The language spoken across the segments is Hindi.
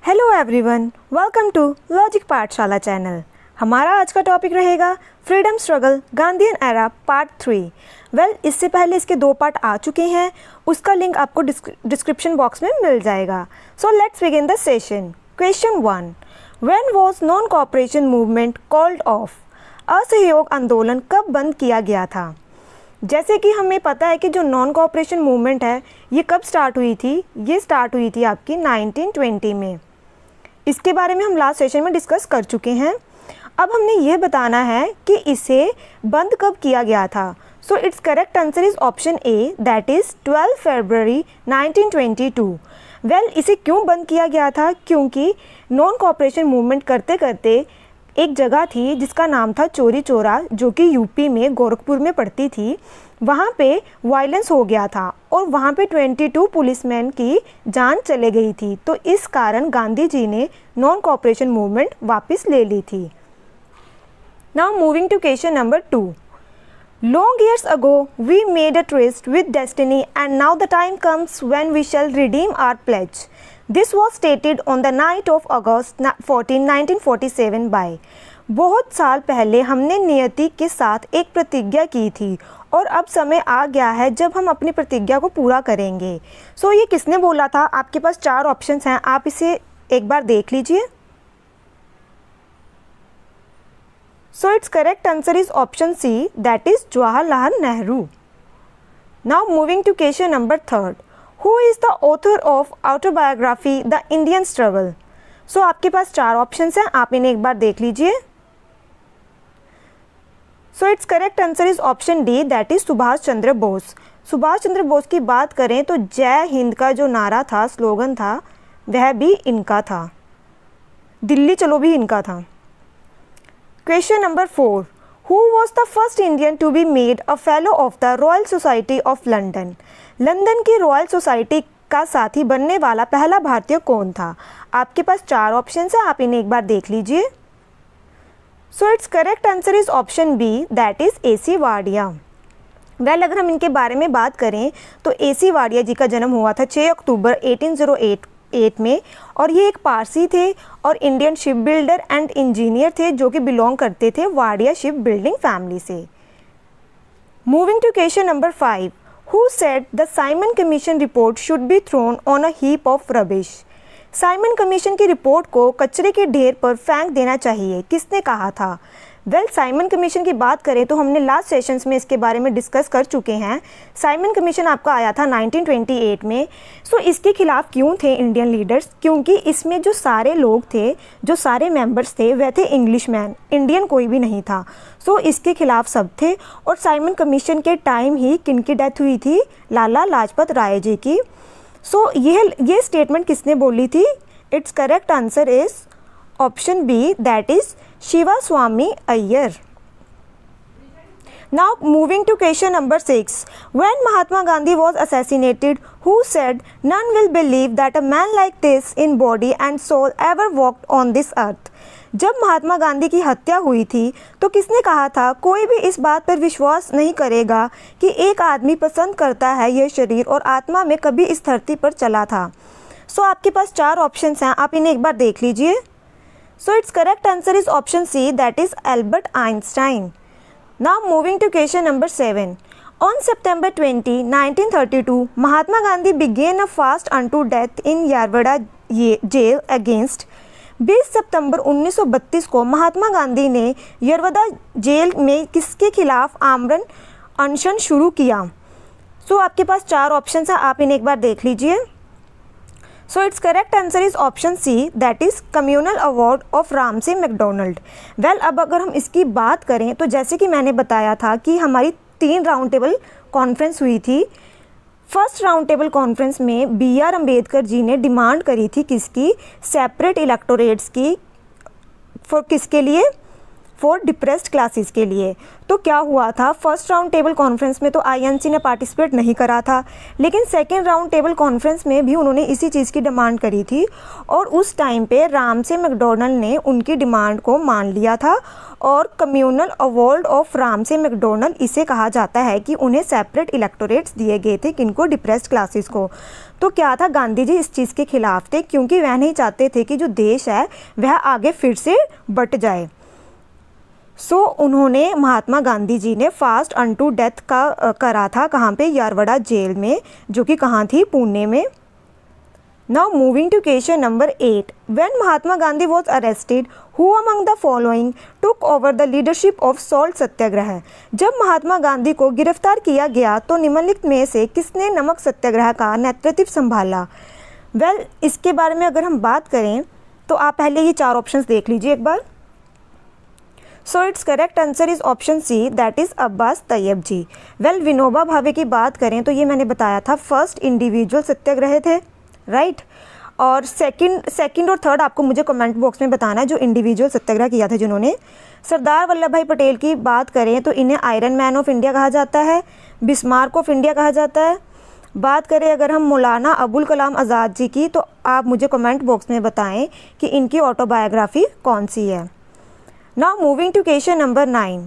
Hello everyone, welcome to logic Pathshala channel. हमारा आज का टॉपिक रहेगा freedom struggle Gandhian era part 3। इससे पहले इसके 2 पार्ट आ चुके हैं, उसका लिंक आपको डिस्क्रिप्शन बॉक्स में मिल जाएगा। So let's begin the session. Question 1, when was non cooperation movement called off? असहयोग आंदोलन कब बंद किया गया था? जैसे कि हमें पता है कि जो नॉन कोऑपरेशन मूवमेंट है ये कब स्टार्ट हुई थी? ये स्टार्ट हुई थी आपकी 1920 में। इसके बारे में हम लास्ट सेशन में डिस्कस कर चुके हैं। अब हमने ये बताना है कि इसे बंद कब किया गया था। So it's correct answer is option A, that is 12 फरवरी 1922। इसे क्यों बंद किया गया था? क्योंकि नॉन कोऑपरेशन मूवमेंट करते करते एक जगह थी जिसका नाम था चौरी चौरा, जो कि यूपी में गोरखपुर में पड़ती थी। वहाँ पे वायलेंस हो गया था और वहाँ पे 22 पुलिसमैन की जान चले गई थी। तो इस कारण गांधी जी ने नॉन कोऑपरेशन मूवमेंट वापस ले ली थी। Now moving to question number 2। Long years ago, we made a tryst with destiny, and now the time comes when we shall redeem our pledge. This was stated on the night of August 14, 1947 by. बहुत साल पहले हमने नियति के साथ एक प्रतिज्ञा की थी और अब समय आ गया है जब हम अपनी प्रतिज्ञा को पूरा करेंगे। सो ये किसने बोला था? आपके पास 4 ऑप्शंस हैं, आप इसे एक बार देख लीजिए। So its correct answer is option C, that is Jawaharlal Nehru. Now moving to question number 3. Who is the author of autobiography The Indian Struggle? So आपके पास 4 ऑप्शंस हैं, आप इन्हें एक बार देख लीजिए। So its correct answer is option D, that is Subhash Chandra Bose. Subhash Chandra Bose की बात करें तो जय हिंद का जो नारा था, स्लोगन था, वह भी इनका था। दिल्ली चलो भी इनका था। Question number 4. Who was the first Indian to be made a fellow of the Royal Society of London? London की रॉयल सोसाइटी का साथी बनने वाला पहला भारतीय कौन था? आपके पास 4 ऑप्शंस हैं, आप इन्हें एक बार देख लीजिए। So it's correct answer is option B, that is AC Wadia. अगर हम इनके बारे में बात करें तो AC वाडिया जी का जन्म हुआ था 6 अक्टूबर 1808 में, और ये एक पारसी थे और Indian ship builder and engineer थे जो कि बिलोंग करते थे वाडिया शिप बिल्डिंग फैमिली से। Moving to question number 5. Who said the Simon Commission report should be thrown on a heap of rubbish? Simon Commission की रिपोर्ट को कचरे के ढेर पर फेंक देना चाहिए, किसने कहा था? साइमन कमीशन की बात करें तो हमने लास्ट सेशंस में इसके बारे में डिस्कस कर चुके हैं। साइमन कमीशन आपका आया था 1928 में। सो इसके खिलाफ क्यों थे इंडियन लीडर्स? क्योंकि इसमें जो सारे लोग थे, जो सारे मेंबर्स थे, वह थे इंग्लिशमैन, इंडियन कोई भी नहीं था। सो इसके खिलाफ सब थे। और साइमन कमीशन के टाइम ही किनकी डेथ हुई थी? लाला लाजपत राय जी की। सो ये स्टेटमेंट किसने बोली थी? Its correct answer is option B, that is Shiva Swami Iyer. Now moving to question number 6. When Mahatma Gandhi was assassinated, who said, "None will believe that a man like this in body and soul ever walked on this earth"? जब महात्मा गांधी की हत्या हुई थी तो किसने कहा था, कोई भी इस बात पर विश्वास नहीं करेगा कि एक आदमी पसंद करता है यह शरीर और आत्मा में कभी इस धरती पर चला था। सो आपके पास 4 ऑप्शंस हैं, आप इन्हें एक बार देख लीजिए। So its correct answer is option C, that is Albert Einstein. Now moving to question number 7. On September 20, 1932, Mahatma Gandhi began a fast unto death in Yarwada jail against. 20 सितंबर 1932 को महात्मा गांधी ने यरवदा जेल में किसके खिलाफ आमरण अनशन शुरू किया? सो आपके पास 4 ऑप्शन हैं, आप इन्हें एक बार देख लीजिए। So it's correct answer is option C, that is communal award of Ramsay MacDonald. अब अगर हम इसकी बात करें तो जैसे कि मैंने बताया था कि हमारी 3 राउंड टेबल कॉन्फ्रेंस हुई थी। फर्स्ट राउंड टेबल कॉन्फ्रेंस में BR अम्बेडकर जी ने डिमांड करी थी किसकी? सेपरेट इलेक्टोरेट्स की। फॉर किसके लिए? फॉर डिप्रेस्ड क्लासेस के लिए। तो क्या हुआ था, फर्स्ट राउंड टेबल कॉन्फ्रेंस में तो आईएनसी ने पार्टिसिपेट नहीं करा था, लेकिन सेकेंड राउंड टेबल कॉन्फ्रेंस में भी उन्होंने इसी चीज़ की डिमांड करी थी और उस टाइम पे रामसे मैकडोनल्ड ने उनकी डिमांड को मान लिया था और communal award of Ramsay McDonald इसे कहा जाता है कि उन्हें सेपरेट इलेक्टोरेट्स दिए गए थे, किनको, डिप्रेस्ड क्लासेस को। तो क्या था, गांधी जी इस चीज़ के खिलाफ थे क्योंकि वह नहीं चाहते थे कि जो देश है वह आगे फिर से बट जाए। उन्होंने, महात्मा गांधी जी ने फास्ट अनटू डेथ का करा था, कहाँ पे, यारवाड़ा जेल में, जो कि कहाँ थी, पुणे में। Now moving to question number 8, when Mahatma Gandhi was arrested who among the following took over the leadership of salt Satyagraha. जब महात्मा गांधी को गिरफ्तार किया गया तो निम्नलिखित में से किसने नमक सत्याग्रह का नेतृत्व संभाला। इसके बारे में अगर हम बात करें तो आप पहले ये 4 ऑप्शंस देख लीजिए एक बार। It's correct answer is option C, that is Abbas Tyabji. Vinoba Bhave की बात करें तो ये मैंने बताया था फर्स्ट इंडिविजुअल सत्याग्रह थे, राइट। और सेकंड और थर्ड आपको मुझे कमेंट बॉक्स में बताना है जो इंडिविजुअल सत्याग्रह किया था जिन्होंने। सरदार वल्लभ भाई पटेल की बात करें तो इन्हें आयरन मैन ऑफ इंडिया कहा जाता है, बिस्मार्क ऑफ इंडिया कहा जाता है। बात करें अगर हम मौलाना अबुल कलाम आज़ाद जी की तो आप मुझे कमेंट बॉक्स में बताएं कि इनकी ऑटोबायोग्राफी कौन सी है। Now moving to question number 9,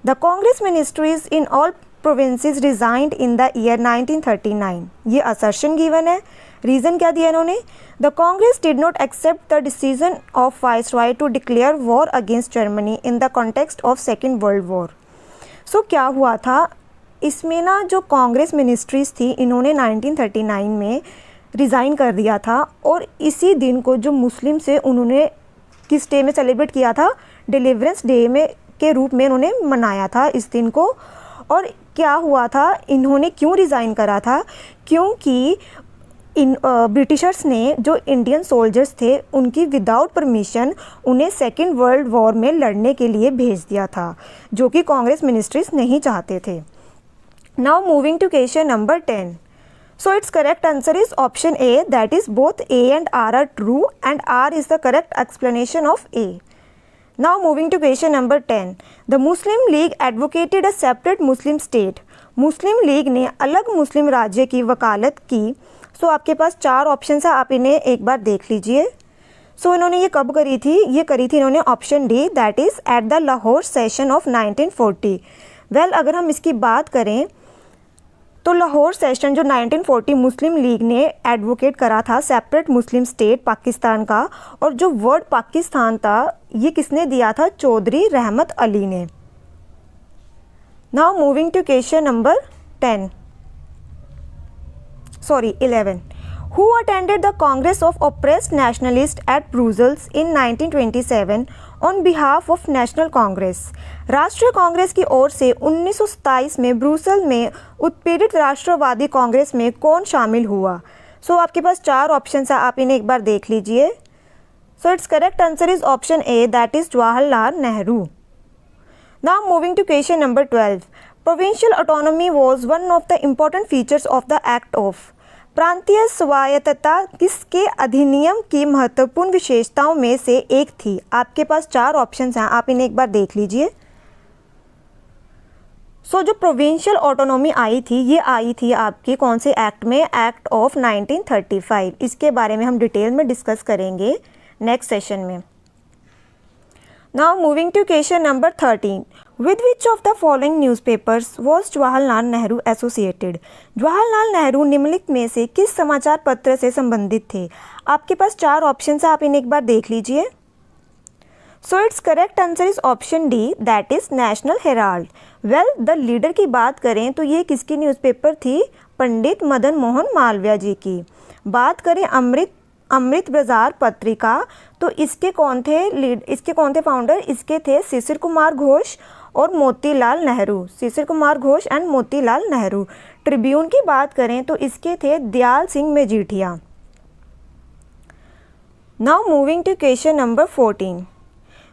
the Congress ministries in all provinces resigned in the year 1939। ये असर्शन गिवन है, रीज़न क्या दिया इन्होंने, the Congress did not accept the decision of viceroy to declare war against Germany in the context of second world war. क्या हुआ था, इसमें ना जो कांग्रेस मिनिस्ट्रीज थी इन्होंने 1939 में रिज़ाइन कर दिया था और इसी दिन को जो मुस्लिम से उन्होंने किस डे में सेलिब्रेट किया था, डिलीवरेंस डे में के रूप में उन्होंने मनाया था इस दिन को। और क्या हुआ था, इन्होंने क्यों रिज़ाइन करा था, क्योंकि ब्रिटिशर्स ने जो इंडियन सोल्जर्स थे उनकी विदाउट परमिशन उन्हें सेकेंड वर्ल्ड वॉर में लड़ने के लिए भेज दिया था, जो कि कांग्रेस मिनिस्ट्रीज नहीं चाहते थे। Now moving to question number 10, its correct answer is option A, that is both A and R are true and R is the correct explanation of A. Now moving to question number 10, the Muslim League advocated a separate Muslim state. Muslim League ने अलग मुस्लिम राज्य की वकालत की। आपके पास 4 ऑप्शन है, आप इन्हें एक बार देख लीजिए। इन्होंने ये कब करी थी, ये करी थी इन्होंने option D, that is at the Lahore session of 1940। अगर हम इसकी बात करें तो लाहौर सेशन जो 1940 मुस्लिम लीग ने एडवोकेट करा था सेपरेट मुस्लिम स्टेट पाकिस्तान का, और जो वर्ड पाकिस्तान था ये किसने दिया था, चौधरी रहमत अली ने। Now moving to question number 11, who attended the Congress of Oppressed Nationalists at Brussels in 1927 on behalf of National Congress। राष्ट्रीय कांग्रेस की ओर से 1927 में ब्रुसेल में उत्पीड़ित राष्ट्रवादी कांग्रेस में कौन शामिल हुआ। आपके पास 4 ऑप्शन है, आप इन्हें एक बार देख लीजिए। Its correct answer is option A, that is Jawaharlal Nehru. Now moving to question number 12, provincial autonomy was one of the important features of the act of. प्रांतीय स्वायत्तता किसके अधिनियम की महत्वपूर्ण विशेषताओं में से एक थी। आपके पास 4 ऑप्शंस हैं, आप इन्हें एक बार देख लीजिए। जो प्रोविंशियल ऑटोनॉमी आई थी ये आई थी आपकी कौन से एक्ट में, एक्ट ऑफ 1935। इसके बारे में हम डिटेल में डिस्कस करेंगे नेक्स्ट सेशन में। Now moving to question number 13, with which of the following newspapers was Jawaharlal Nehru associated. Jawaharlal Nehru निम्नलिखित में से किस समाचार पत्र से संबंधित थे। आपके पास 4 ऑप्शन है, आप इन्हें एक बार देख लीजिए। Its correct answer is option D, that is national Herald. The leader की बात करें तो ये किसकी न्यूज़पेपर थी, पंडित मदन मोहन मालवीय जी की। बात करें अमृत बाजार पत्रिका तो इसके कौन थे फाउंडर, इसके थे शिशिर कुमार घोष और मोतीलाल नेहरू, शिशिर कुमार घोष एंड मोतीलाल नेहरू। ट्रिब्यून की बात करें तो इसके थे Dayal Singh Majithia. Now moving to question number 14,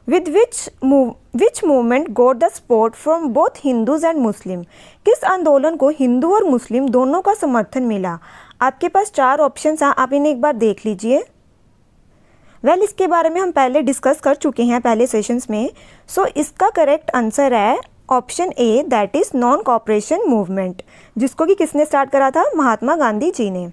with which movement got the support from both Hindus and Muslim. किस आंदोलन को हिंदू और मुस्लिम दोनों का समर्थन मिला। आपके पास 4 ऑप्शन हैं, आप इन्हें एक बार देख लीजिए। वेल इसके बारे में हम पहले डिस्कस कर चुके हैं पहले सेशंस में। सो इसका करेक्ट आंसर है option A, that is non cooperation movement, जिसको कि किसने स्टार्ट करा था? महात्मा गांधी जी ने।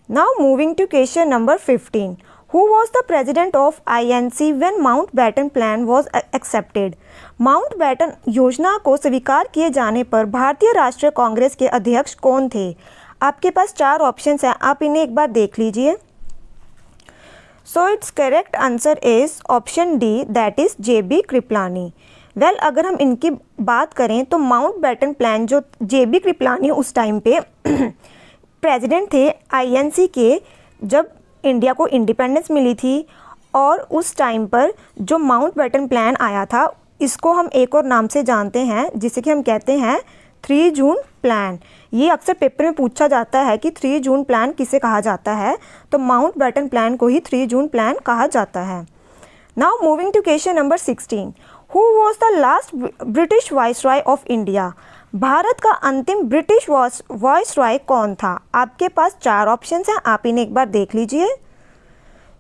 Now moving to question number 15, who was the president of INC when Mountbatten plan was accepted? Mountbatten योजना को स्वीकार किए जाने पर भारतीय राष्ट्रीय कांग्रेस के अध्यक्ष कौन थे? आपके पास 4 ऑप्शंस हैं, आप इन्हें एक बार देख लीजिए। So it's correct answer is option D, that is JB Kripalani. Well अगर हम इनकी बात करें तो माउंटबेटन प्लान, जो JB कृपलानी उस टाइम पे प्रेसिडेंट थे INC के, जब इंडिया को इंडिपेंडेंस मिली थी, और उस टाइम पर जो माउंटबेटन प्लान आया था, इसको हम एक और नाम से जानते हैं जिसे कि हम कहते हैं 3 जून प्लान। ये अक्सर पेपर में पूछा जाता है कि 3 जून प्लान किसे कहा जाता है, तो माउंटबेटन प्लान को ही 3 जून प्लान कहा जाता है। Now moving to question number 16, who was the last British viceroy of India? Bharat का अंतिम ब्रिटिश वाइसरॉय कौन था? आपके पास 4 ऑप्शंस हैं, आप इन्हें एक बार देख लीजिए।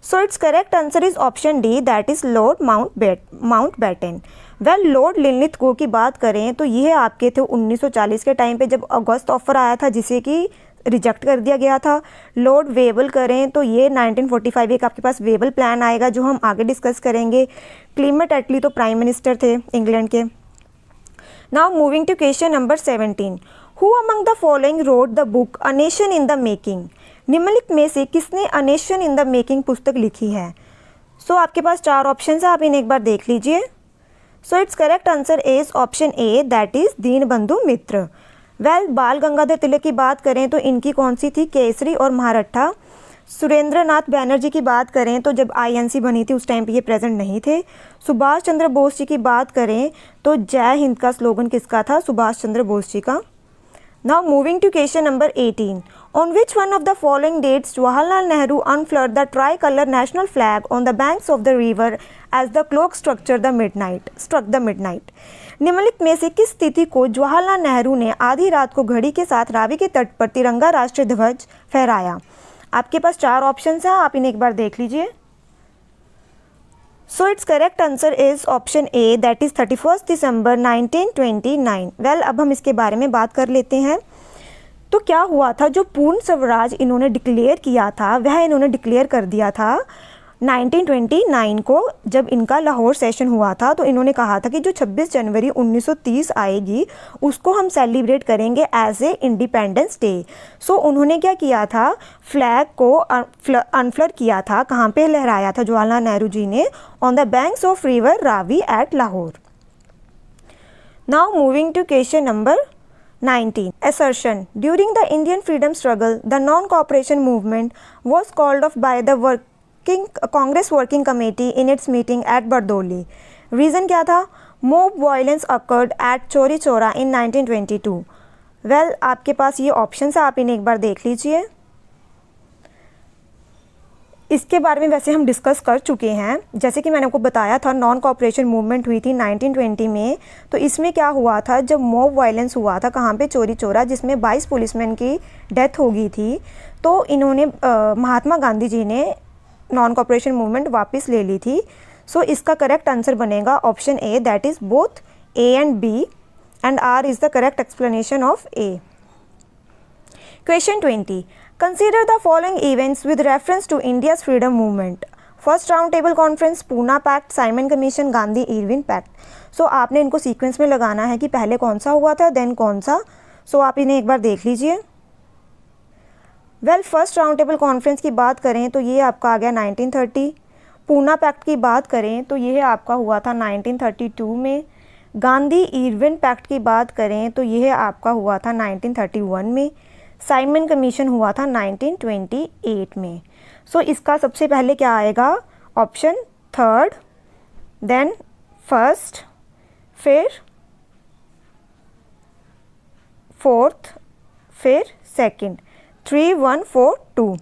So it's correct answer is option D, that is Lord Mountbatten. Well Lord Linlithgow की बात करें तो यह आपके थे 1940 के टाइम पे, जब अगस्त ऑफर आया था जिसे कि रिजेक्ट कर दिया गया था। लॉर्ड वेबल करें तो ये 1945 एक आपके पास वेबल प्लान आएगा जो हम आगे डिस्कस करेंगे। क्लेमेंट एटली तो प्राइम मिनिस्टर थे इंग्लैंड के। Now moving to question number 17, who among the following wrote the book a nation in the making? निम्नलिखित में से किसने a nation in the making पुस्तक लिखी है? सो आपके पास 4 ऑप्शन है, आप इन्हें एक बार देख लीजिए। So it's correct answer is option A, that is Dinabandhu Mitra. Well Bal Gangadhar तिलक की बात करें तो इनकी कौन सी थी? केसरी और महारठा। सुरेंद्रनाथ बैनर्जी की बात करें तो जब INC बनी थी उस टाइम पे ये प्रेजेंट नहीं थे। सुभाष चंद्र बोस जी की बात करें तो जय हिंद का स्लोगन किसका था? सुभाष चंद्र बोस जी का। Now moving to question number 18, on which one of the following dates Jawaharlal Nehru unfurled the tricolour national flag on the banks of the river as the clock struck the midnight? निम्नलिखित में से किस तिथि को जवाहरलाल नेहरू ने आधी रात को घड़ी के साथ रावी के तट पर तिरंगा राष्ट्रीय ध्वज फहराया? आपके पास 4 ऑप्शन हैं, आप इन्हें एक बार देख लीजिए। So it's correct answer is option A, that is 31 December 1929। Well अब हम इसके बारे में बात कर लेते हैं। तो क्या हुआ था, जो पूर्ण स्वराज इन्होंने डिक्लेयर किया था वह इन्होंने डिक्लेयर कर दिया था 1929 को, जब इनका लाहौर सेशन हुआ था। तो इन्होंने कहा था कि जो 26 जनवरी 1930 आएगी उसको हम सेलिब्रेट करेंगे एज ए इंडिपेंडेंस डे। सो उन्होंने क्या किया था, फ्लैग को अनफ्लर किया था। कहाँ पे लहराया था जवाहरलाल नेहरू जी ने? On the banks of river Ravi at Lahore. Now moving to question number 19, assertion, during the Indian freedom struggle the non-cooperation movement was called off by the Congress working committee in its meeting at Bardoli. Reason क्या था? Mob violence occurred at Chauri Chaura in 1922. Well आपके पास ये ऑप्शंस है, आप इन्हें एक बार देख लीजिए। इसके बारे में वैसे हम डिस्कस कर चुके हैं, जैसे कि मैंने आपको बताया था नॉन कॉपरेशन मूवमेंट हुई थी 1920 में। तो इसमें क्या हुआ था, जब मॉब वायलेंस हुआ था कहाँ पे? चौरी चौरा, जिसमें 22 पुलिसमैन की डेथ हो गई थी। तो इन्होंने महात्मा गांधी जी ने नॉन कॉपरेशन मूवमेंट वापस ले ली थी। सो इसका करेक्ट आंसर बनेगा option A, that is both A and B and R is the correct explanation of A. Question 20. Consider the following events with reference to India's freedom movement. First round table conference, Poona pact, Simon commission, Gandhi Irwin pact. So आपने इनको सीक्वेंस में लगाना है कि पहले कौन सा हुआ था देन कौन सा। सो आप इन्हें एक बार देख लीजिए। Well first round table conference की बात करें तो ये आपका आ गया 1930। पूना पैक्ट की बात करें तो ये आपका हुआ था 1932 में। गांधी इरविन पैक्ट की बात करें तो यह आपका हुआ था 1931 में। साइमन कमीशन हुआ था 1928 में। सो इसका सबसे पहले क्या आएगा? ऑप्शन थर्ड, देन फर्स्ट, फिर फोर्थ, फिर सेकंड। 3, 1, 4, 2।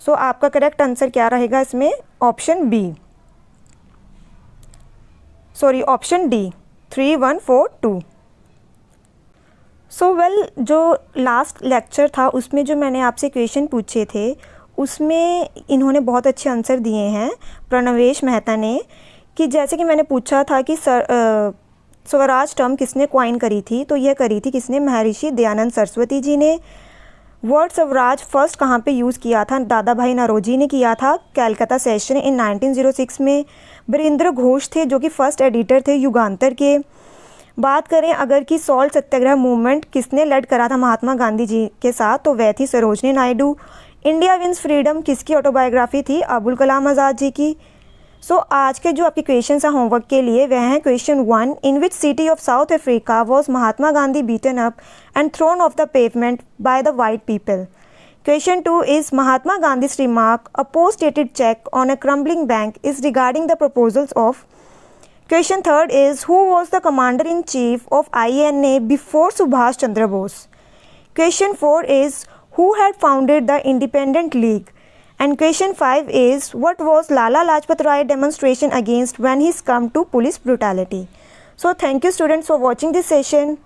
सो आपका करेक्ट आंसर क्या रहेगा इसमें? Option B, sorry option D, 3, 1, 4, 2। So well जो लास्ट लेक्चर था उसमें जो मैंने आपसे क्वेश्चन पूछे थे उसमें इन्होंने बहुत अच्छे आंसर दिए हैं प्रणवेश मेहता ने, कि जैसे कि मैंने पूछा था कि स्वराज टर्म किसने क्वाइन करी थी, तो यह करी थी किसने, महर्षि दयानंद सरस्वती जी ने। वर्ड स्वराज फर्स्ट कहाँ पे यूज़ किया था, दादा भाई नौरोजी ने किया था, कैलकाता सेशन इन 1906 में। वीरेंद्र घोष थे जो कि फर्स्ट एडिटर थे युगांतर के। बात करें अगर कि सॉल्ट सत्याग्रह मूवमेंट किसने लेड करा था महात्मा गांधी जी के साथ, तो वह थी Sarojini Naidu. India wins freedom किसकी ऑटोबायोग्राफी थी, अबुल कलाम आज़ाद जी की। सो आज के जो आपके क्वेश्चन हैं होमवर्क के लिए वह हैं question 1, in which city of South Africa was Mahatma Gandhi beaten up and thrown off the pavement by the white people. Question 2 is Mahatma Gandhi's remark, a post-dated check on a crumbling bank is regarding the proposals of. Question 3 is who was the commander-in-chief of INA before Subhash Chandra Bose. Question 4 is who had founded the Independent League. And question 5 is what was Lala Lajpat Rai demonstration against when he succumbed to police brutality. So thank you students for watching this session.